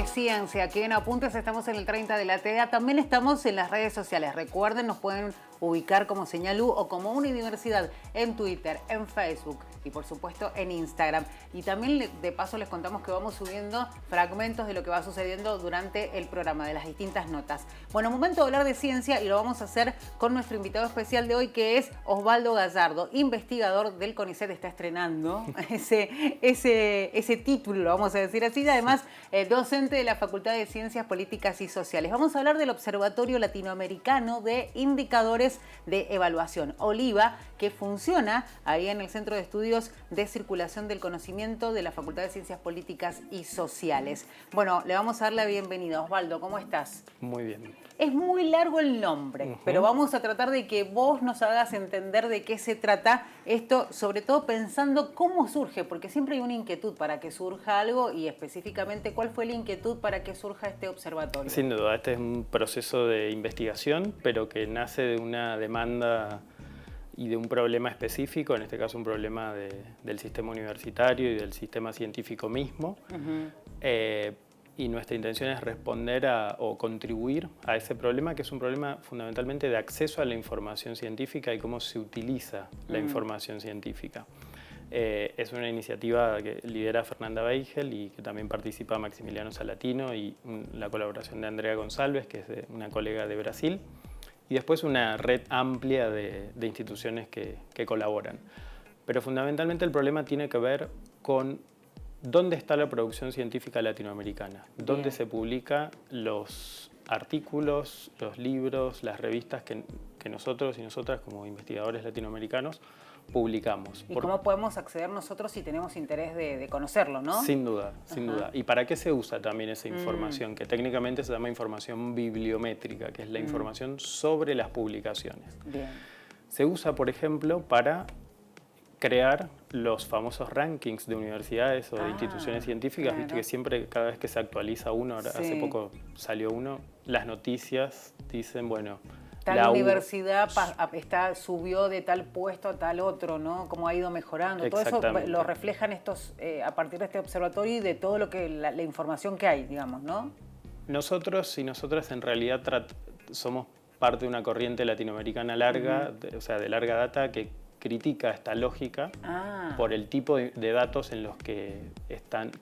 de ciencia aquí en Apuntes. Estamos en el 30 de la TDA. También estamos en las redes sociales. Recuerden, nos pueden ubicar como Señal U o como Universidad en Twitter, en Facebook y por supuesto en Instagram. Y también de paso les contamos que vamos subiendo fragmentos de lo que va sucediendo durante el programa, de las distintas notas. Bueno, momento de hablar de ciencia y lo vamos a hacer con nuestro invitado especial de hoy, que es Osvaldo Gallardo, investigador del CONICET. Está estrenando ese título, lo vamos a decir así, y además docente de la Facultad de Ciencias Políticas y Sociales. Vamos a hablar del Observatorio Latinoamericano de Indicadores de Evaluación, OLIVA, que funciona ahí en el Centro de Estudios de Circulación del Conocimiento de la Facultad de Ciencias Políticas y Sociales. Bueno, le vamos a dar la bienvenida. Osvaldo, ¿cómo estás? Muy bien. Es muy largo el nombre, pero vamos a tratar de que vos nos hagas entender de qué se trata esto, sobre todo pensando cómo surge, porque siempre hay una inquietud para que surja algo y específicamente cuál fue la inquietud para que surja este observatorio. Sin duda, este es un proceso de investigación, pero que nace de una demanda y de un problema específico, en este caso un problema del sistema universitario y del sistema científico mismo. Y nuestra intención es responder o contribuir a ese problema, que es un problema fundamentalmente de acceso a la información científica y cómo se utiliza la información científica. Es una iniciativa que lidera Fernanda Weigel y que también participa Maximiliano Salatino y la colaboración de Andrea González, que es una colega de Brasil, y después una red amplia de instituciones que colaboran. Pero fundamentalmente el problema tiene que ver con ¿dónde está la producción científica latinoamericana? ¿Dónde se publican los artículos, los libros, las revistas que nosotros y nosotras como investigadores latinoamericanos publicamos? ¿Y cómo podemos acceder nosotros si tenemos interés de conocerlo, no? Sin duda, sin duda. ¿Y para qué se usa también esa información? Que técnicamente se llama información bibliométrica, que es la información sobre las publicaciones. Bien. Se usa, por ejemplo, para crear los famosos rankings de universidades o de instituciones científicas. Claro. Viste que siempre, cada vez que se actualiza uno, hace poco salió uno, las noticias dicen, bueno, tal universidad subió de tal puesto a tal otro, ¿no? Cómo ha ido mejorando. Todo eso lo reflejan estos a partir de este observatorio y de todo lo que la información que hay, digamos, ¿no? Nosotros y nosotras en realidad somos parte de una corriente latinoamericana larga, o sea, de larga data, que critica esta lógica por el tipo de datos en los que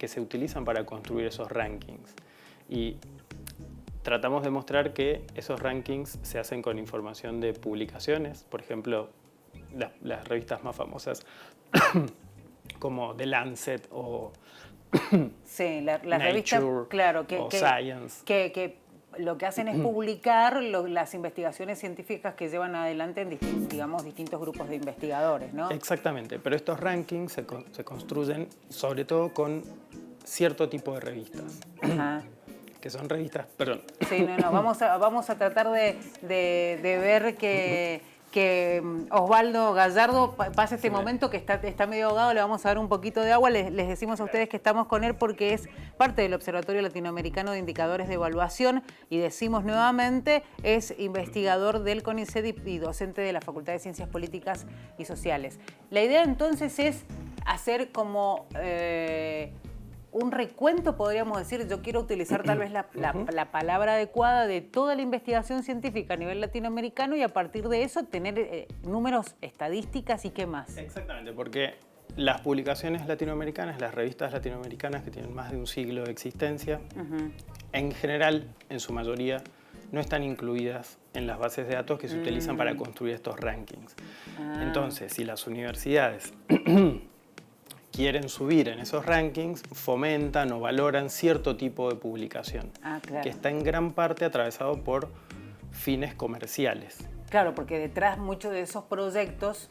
se utilizan para construir esos rankings. Y tratamos de mostrar que esos rankings se hacen con información de publicaciones, por ejemplo, las revistas más famosas como The Lancet o sí, la Nature, revista, claro, o Science. Que lo que hacen es publicar las investigaciones científicas que llevan adelante en distintos grupos de investigadores, ¿no? Exactamente, pero estos rankings se construyen sobre todo con cierto tipo de revistas. Que son revistas, perdón. Sí, vamos a tratar de ver que Osvaldo Gallardo pase este momento que está medio ahogado, le vamos a dar un poquito de agua. Les decimos a ustedes que estamos con él porque es parte del Observatorio Latinoamericano de Indicadores de Evaluación y decimos nuevamente, es investigador del CONICET y docente de la Facultad de Ciencias Políticas y Sociales. La idea entonces es hacer como un recuento, podríamos decir, yo quiero utilizar tal vez la palabra adecuada de toda la investigación científica a nivel latinoamericano y a partir de eso tener números, estadísticas y qué más. Exactamente, porque las publicaciones latinoamericanas, las revistas latinoamericanas que tienen más de un siglo de existencia, en general, en su mayoría, no están incluidas en las bases de datos que se utilizan para construir estos rankings. Entonces, si las universidades quieren subir en esos rankings, fomentan o valoran cierto tipo de publicación, que está en gran parte atravesado por fines comerciales. Claro, porque detrás muchos de esos proyectos,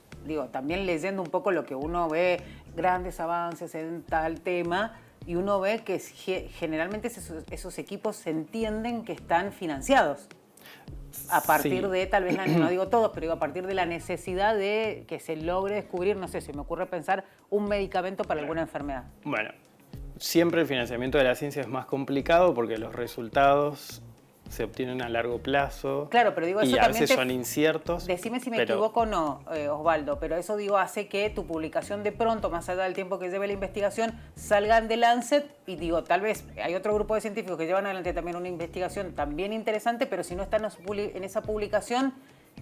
también leyendo un poco lo que uno ve, grandes avances en tal tema, y uno ve que generalmente esos equipos se entienden que están financiados. A partir de, tal vez, no digo todos, pero a partir de la necesidad de que se logre descubrir, no sé, se me ocurre pensar, un medicamento para alguna enfermedad. Bueno, siempre el financiamiento de la ciencia es más complicado porque los resultados se obtienen a largo plazo. Claro, pero digo, eso y a también veces son inciertos. Decime si me equivoco o no, Osvaldo, pero eso digo hace que tu publicación de pronto, más allá del tiempo que lleve la investigación, salgan de Lancet y digo, tal vez hay otro grupo de científicos que llevan adelante también una investigación también interesante, pero si no están en esa publicación,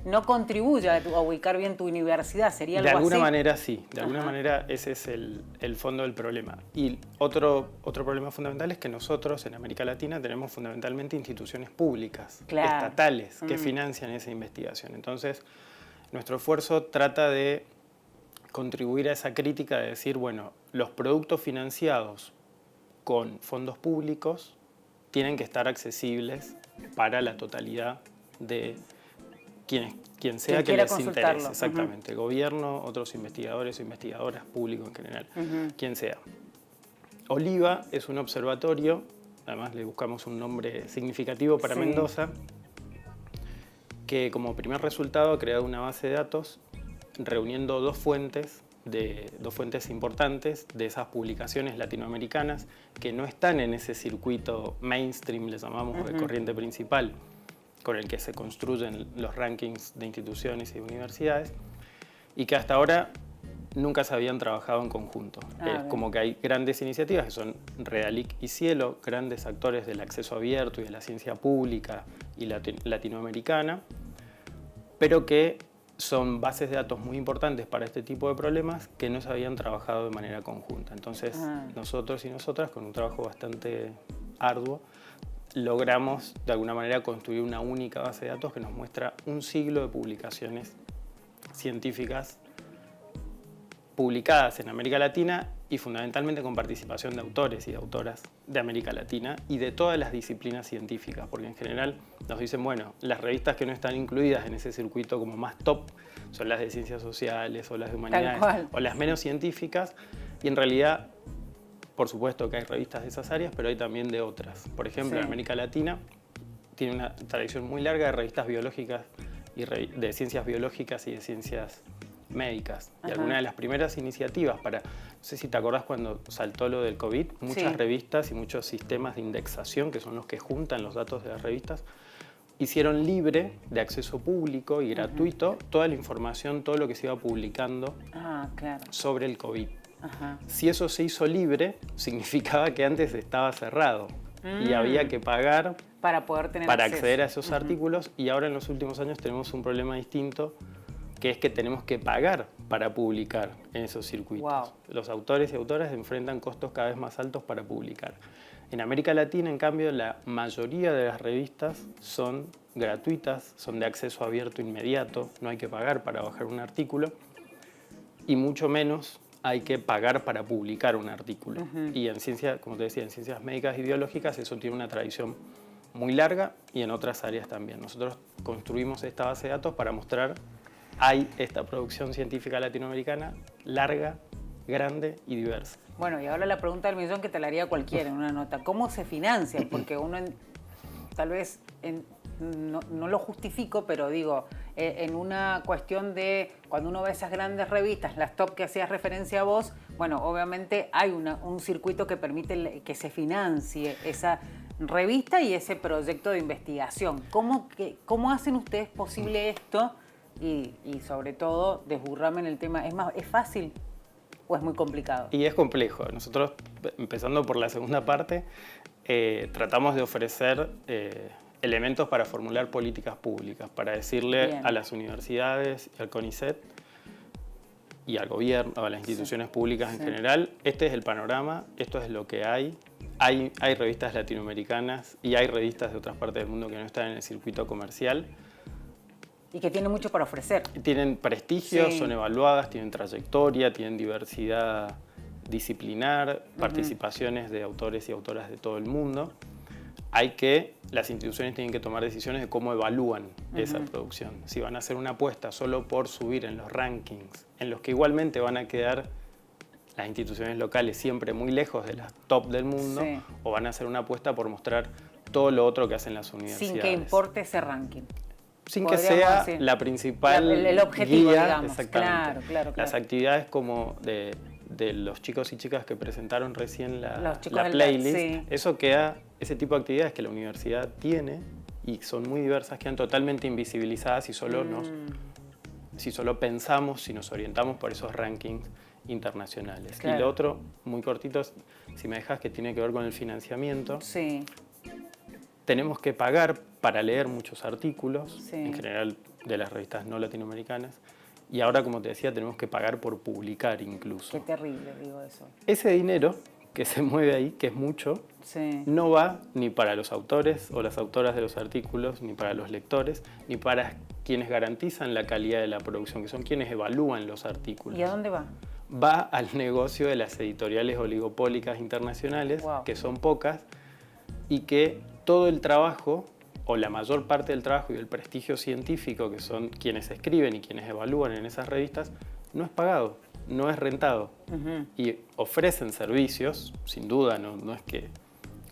no contribuye a ubicar bien tu universidad, ¿sería algo así? De alguna manera sí, de alguna manera ese es el fondo del problema. Y otro problema fundamental es que nosotros en América Latina tenemos fundamentalmente instituciones públicas, estatales, que financian esa investigación. Entonces, nuestro esfuerzo trata de contribuir a esa crítica de decir, bueno, los productos financiados con fondos públicos tienen que estar accesibles para la totalidad de quien sea que les interese, exactamente, gobierno, otros investigadores o investigadoras, público en general, quien sea. Oliva es un observatorio, además le buscamos un nombre significativo para Mendoza, que como primer resultado ha creado una base de datos reuniendo dos fuentes importantes de esas publicaciones latinoamericanas que no están en ese circuito mainstream, le llamamos, de corriente principal, con el que se construyen los rankings de instituciones y universidades, y que hasta ahora nunca se habían trabajado en conjunto. Es como que hay grandes iniciativas que son Redalic y Cielo, grandes actores del acceso abierto y de la ciencia pública y latinoamericana, pero que son bases de datos muy importantes para este tipo de problemas que no se habían trabajado de manera conjunta. Entonces, nosotros y nosotras, con un trabajo bastante arduo, logramos de alguna manera construir una única base de datos que nos muestra un siglo de publicaciones científicas publicadas en América Latina y fundamentalmente con participación de autores y de autoras de América Latina y de todas las disciplinas científicas, porque en general nos dicen, bueno, las revistas que no están incluidas en ese circuito como más top son las de ciencias sociales o las de humanidades o las menos científicas, y en realidad, por supuesto que hay revistas de esas áreas, pero hay también de otras. Por ejemplo, en América Latina tiene una tradición muy larga de revistas biológicas y de ciencias biológicas y de ciencias médicas. Y alguna de las primeras iniciativas para, no sé si te acordás cuando saltó lo del COVID, muchas revistas y muchos sistemas de indexación, que son los que juntan los datos de las revistas, hicieron libre de acceso público y gratuito toda la información, todo lo que se iba publicando sobre el COVID. Si eso se hizo libre, significaba que antes estaba cerrado y había que pagar para poder tener acceder a esos artículos, y ahora en los últimos años tenemos un problema distinto, que es que tenemos que pagar para publicar en esos circuitos. Los autores y autoras enfrentan costos cada vez más altos para publicar. En América Latina, en cambio, la mayoría de las revistas son gratuitas, son de acceso abierto inmediato, no hay que pagar para bajar un artículo, y mucho menos hay que pagar para publicar un artículo. Y en ciencia, como te decía, en ciencias médicas y biológicas eso tiene una tradición muy larga, y en otras áreas también. Nosotros construimos esta base de datos para mostrar hay esta producción científica latinoamericana larga, grande y diversa. Bueno, y ahora la pregunta del millón que te la haría cualquiera en una nota. ¿Cómo se financia? Porque uno tal vez no lo justifico, pero digo, en una cuestión de cuando uno ve esas grandes revistas, las top que hacías referencia a vos, bueno, obviamente hay un circuito que permite que se financie esa revista y ese proyecto de investigación. ¿Cómo hacen ustedes posible esto? Y sobre todo, desburrame en el tema, ¿es fácil o es muy complicado? Y es complejo. Nosotros, empezando por la segunda parte, tratamos de ofrecer elementos para formular políticas públicas, para decirle a las universidades y al CONICET y al gobierno, a las instituciones públicas en general, este es el panorama, esto es lo que hay. Hay revistas latinoamericanas y hay revistas de otras partes del mundo que no están en el circuito comercial. Y que tienen mucho para ofrecer. Tienen prestigio, son evaluadas, tienen trayectoria, tienen diversidad disciplinar, participaciones de autores y autoras de todo el mundo. Las instituciones tienen que tomar decisiones de cómo evalúan esa producción. Si van a hacer una apuesta solo por subir en los rankings, en los que igualmente van a quedar las instituciones locales siempre muy lejos de las top del mundo, o van a hacer una apuesta por mostrar todo lo otro que hacen las universidades. Sin que importe ese ranking. Sin que sea la principal el objetivo, guía, digamos. Exactamente. Claro. Las actividades como de los chicos y chicas que presentaron recién la playlist, ese tipo de actividades que la universidad tiene y son muy diversas, quedan totalmente invisibilizadas si solo pensamos, si nos orientamos por esos rankings internacionales. Claro. Y lo otro, muy cortito, si me dejas, que tiene que ver con el financiamiento. Sí. Tenemos que pagar para leer muchos artículos, Sí. en general de las revistas no latinoamericanas, y ahora, como te decía, tenemos que pagar por publicar incluso. Qué terrible, digo eso. Ese dinero que se mueve ahí, que es mucho, Sí. no va ni para los autores o las autoras de los artículos, ni para los lectores, ni para quienes garantizan la calidad de la producción, que son quienes evalúan los artículos. ¿Y a dónde va? Va al negocio de las editoriales oligopólicas internacionales, Wow. que son pocas, y que todo el trabajo, o la mayor parte del trabajo y el prestigio científico, que son quienes escriben y quienes evalúan en esas revistas, no es pagado, no es rentado. Y ofrecen servicios, sin duda, no es que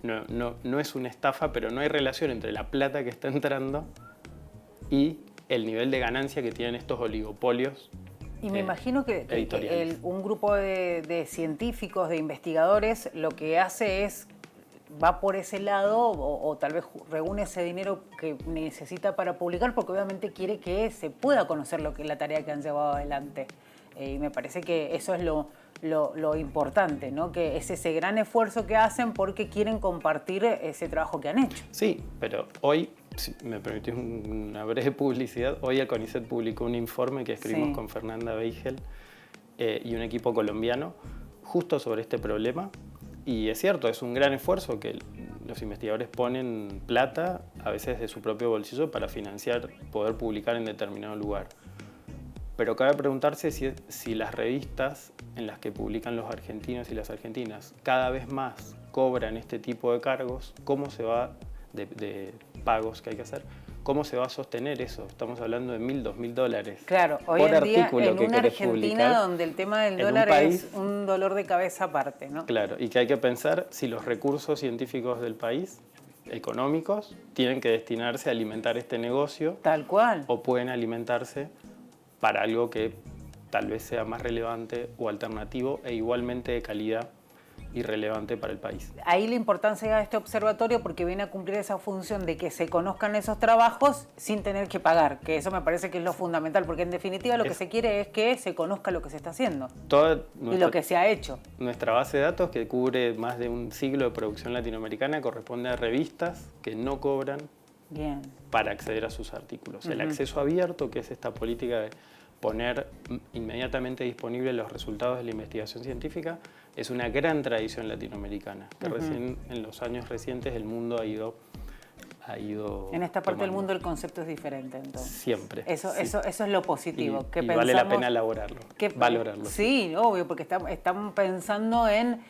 no es una estafa, pero no hay relación entre la plata que está entrando y el nivel de ganancia que tienen estos oligopolios. Y me imagino que editoriales. un grupo de científicos, de investigadores, lo que hace es, va por ese lado o tal vez reúne ese dinero que necesita para publicar, porque obviamente quiere que se pueda conocer la tarea que han llevado adelante. Y me parece que eso es lo importante, ¿no? Que es ese gran esfuerzo que hacen porque quieren compartir ese trabajo que han hecho. Sí, pero hoy, si me permitís una breve publicidad, hoy el CONICET publicó un informe que escribimos con Fernanda Beigel y un equipo colombiano justo sobre este problema. Y es cierto, es un gran esfuerzo que los investigadores ponen plata, a veces de su propio bolsillo, para financiar, poder publicar en determinado lugar. Pero cabe preguntarse si las revistas en las que publican los argentinos y las argentinas cada vez más cobran este tipo de cargos, cómo se va, de pagos que hay que hacer, cómo se va a sostener eso. Estamos hablando de $1.000, $2.000 claro, hoy por en día artículo en que una querés Argentina publicar, donde el tema del en un dólar país, es un dolor de cabeza aparte, ¿no? Claro, y que hay que pensar si los recursos científicos del país, económicos, tienen que destinarse a alimentar este negocio. Tal cual. O pueden alimentarse para algo que tal vez sea más relevante o alternativo e igualmente de calidad y relevante para el país. Ahí la importancia de este observatorio, porque viene a cumplir esa función de que se conozcan esos trabajos sin tener que pagar, que eso me parece que es lo fundamental, porque en definitiva lo que se quiere es que se conozca lo que se está haciendo y lo que se ha hecho. Nuestra base de datos, que cubre más de un siglo de producción latinoamericana, corresponde a revistas que no cobran para acceder a sus artículos. El acceso abierto, que es esta política de poner inmediatamente disponibles los resultados de la investigación científica, es una gran tradición latinoamericana, que recién en los años recientes el mundo ha ido en esta parte tomando. del mundo el concepto es diferente, entonces. Siempre. Eso es lo positivo. Y vale la pena valorarlo. Sí, obvio, porque estamos pensando en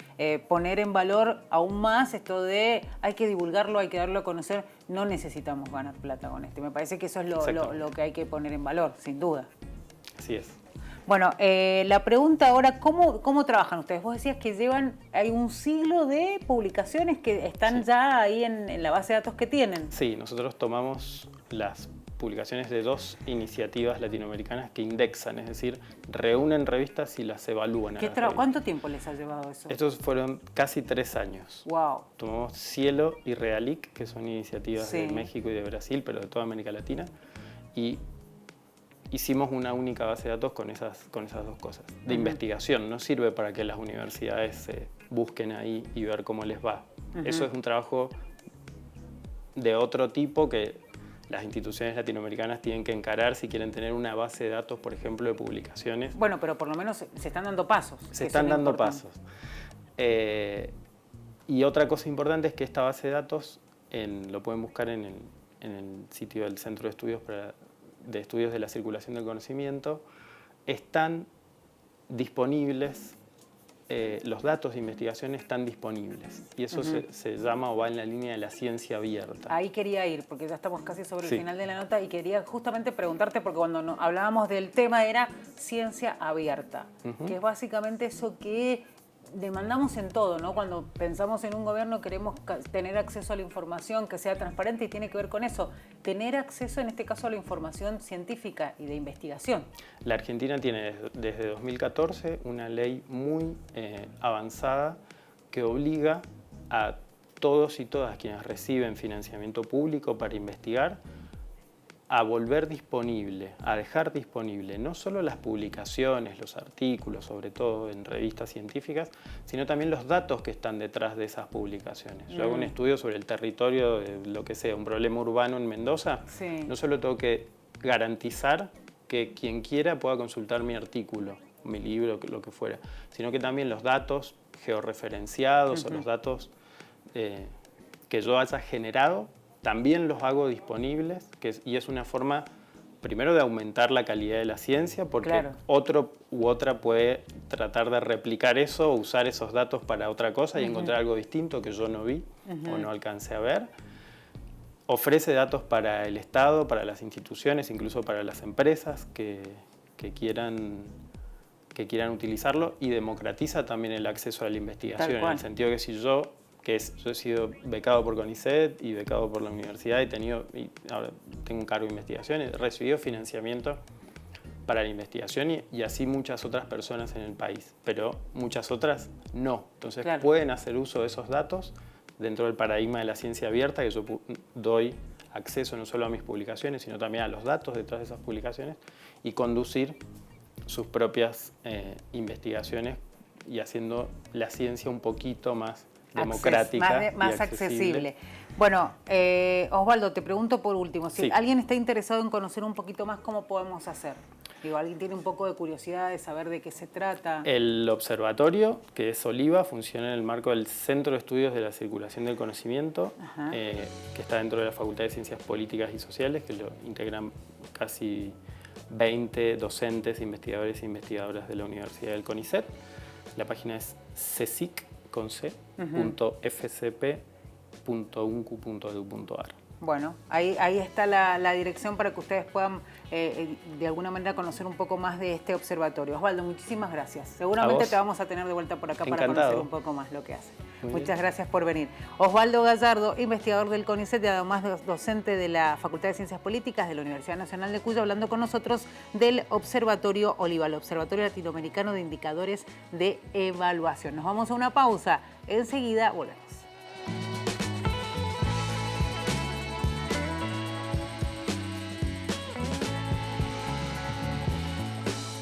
poner en valor aún más esto de hay que divulgarlo, hay que darlo a conocer. No necesitamos ganar plata con esto. Me parece que eso es lo que hay que poner en valor, sin duda. Así es. Bueno, la pregunta ahora, ¿cómo trabajan ustedes? Vos decías que hay un siglo de publicaciones que están ya ahí en la base de datos que tienen. Sí, nosotros tomamos las publicaciones de 2 iniciativas latinoamericanas que indexan, es decir, reúnen revistas y las evalúan. ¿Cuánto tiempo les ha llevado eso? Estos fueron casi 3 años. Wow. Tomamos Cielo y Realic, que son iniciativas de México y de Brasil, pero de toda América Latina, y hicimos una única base de datos con esas 2 cosas. De investigación, no sirve para que las universidades busquen ahí y ver cómo les va. Eso es un trabajo de otro tipo que las instituciones latinoamericanas tienen que encarar si quieren tener una base de datos, por ejemplo, de publicaciones. Bueno, pero por lo menos se están dando pasos. Se están dando pasos. Y otra cosa importante es que esta base de datos, lo pueden buscar en el sitio del Centro de Estudios de la Circulación del Conocimiento, están disponibles, los datos de investigación están disponibles. Y eso se llama o va en la línea de la ciencia abierta. Ahí quería ir, porque ya estamos casi sobre el final de la nota y quería justamente preguntarte, porque cuando hablábamos del tema era ciencia abierta, que es básicamente eso que demandamos en todo, ¿no? Cuando pensamos en un gobierno queremos tener acceso a la información que sea transparente y tiene que ver con eso, tener acceso en este caso a la información científica y de investigación. La Argentina tiene desde 2014 una ley muy avanzada que obliga a todos y todas quienes reciben financiamiento público para investigar, a volver disponible, a dejar disponible no solo las publicaciones, los artículos, sobre todo en revistas científicas, sino también los datos que están detrás de esas publicaciones. Yo hago un estudio sobre el territorio de lo que sea, un problema urbano en Mendoza, no solo tengo que garantizar que quien quiera pueda consultar mi artículo, mi libro, lo que fuera, sino que también los datos georreferenciados o los datos que yo haya generado, también los hago disponibles, y es una forma, primero, de aumentar la calidad de la ciencia, porque otro u otra puede tratar de replicar eso o usar esos datos para otra cosa y encontrar algo distinto que yo no vi o no alcancé a ver. Ofrece datos para el Estado, para las instituciones, incluso para las empresas que quieran utilizarlo, y democratiza también el acceso a la investigación, en el sentido que si yo he sido becado por CONICET y becado por la universidad, y ahora tengo un cargo de investigación, he recibido financiamiento para la investigación y así muchas otras personas en el país, pero muchas otras no. Entonces pueden hacer uso de esos datos dentro del paradigma de la ciencia abierta, que yo doy acceso no solo a mis publicaciones, sino también a los datos detrás de esas publicaciones, y conducir sus propias investigaciones y haciendo la ciencia un poquito más democrática, más accesible. Bueno, Osvaldo, te pregunto por último, si alguien está interesado en conocer un poquito más, ¿cómo podemos hacer? Digo, alguien tiene un poco de curiosidad de saber de qué se trata. El observatorio, que es OLIVA, funciona en el marco del Centro de Estudios de la Circulación del Conocimiento, que está dentro de la Facultad de Ciencias Políticas y Sociales, que lo integran casi 20 docentes, investigadores e investigadoras de la Universidad del CONICET. La página es cesic.fcp.uncu.edu.ar. Bueno, ahí está la dirección para que ustedes puedan de alguna manera conocer un poco más de este observatorio. Osvaldo, muchísimas gracias. Seguramente te vamos a tener de vuelta por acá para conocer un poco más lo que hace. Muchas gracias por venir. Osvaldo Gallardo, investigador del CONICET y además docente de la Facultad de Ciencias Políticas de la Universidad Nacional de Cuyo, hablando con nosotros del Observatorio OLIVA, el Observatorio Latinoamericano de Indicadores de Evaluación. Nos vamos a una pausa. Enseguida volvemos.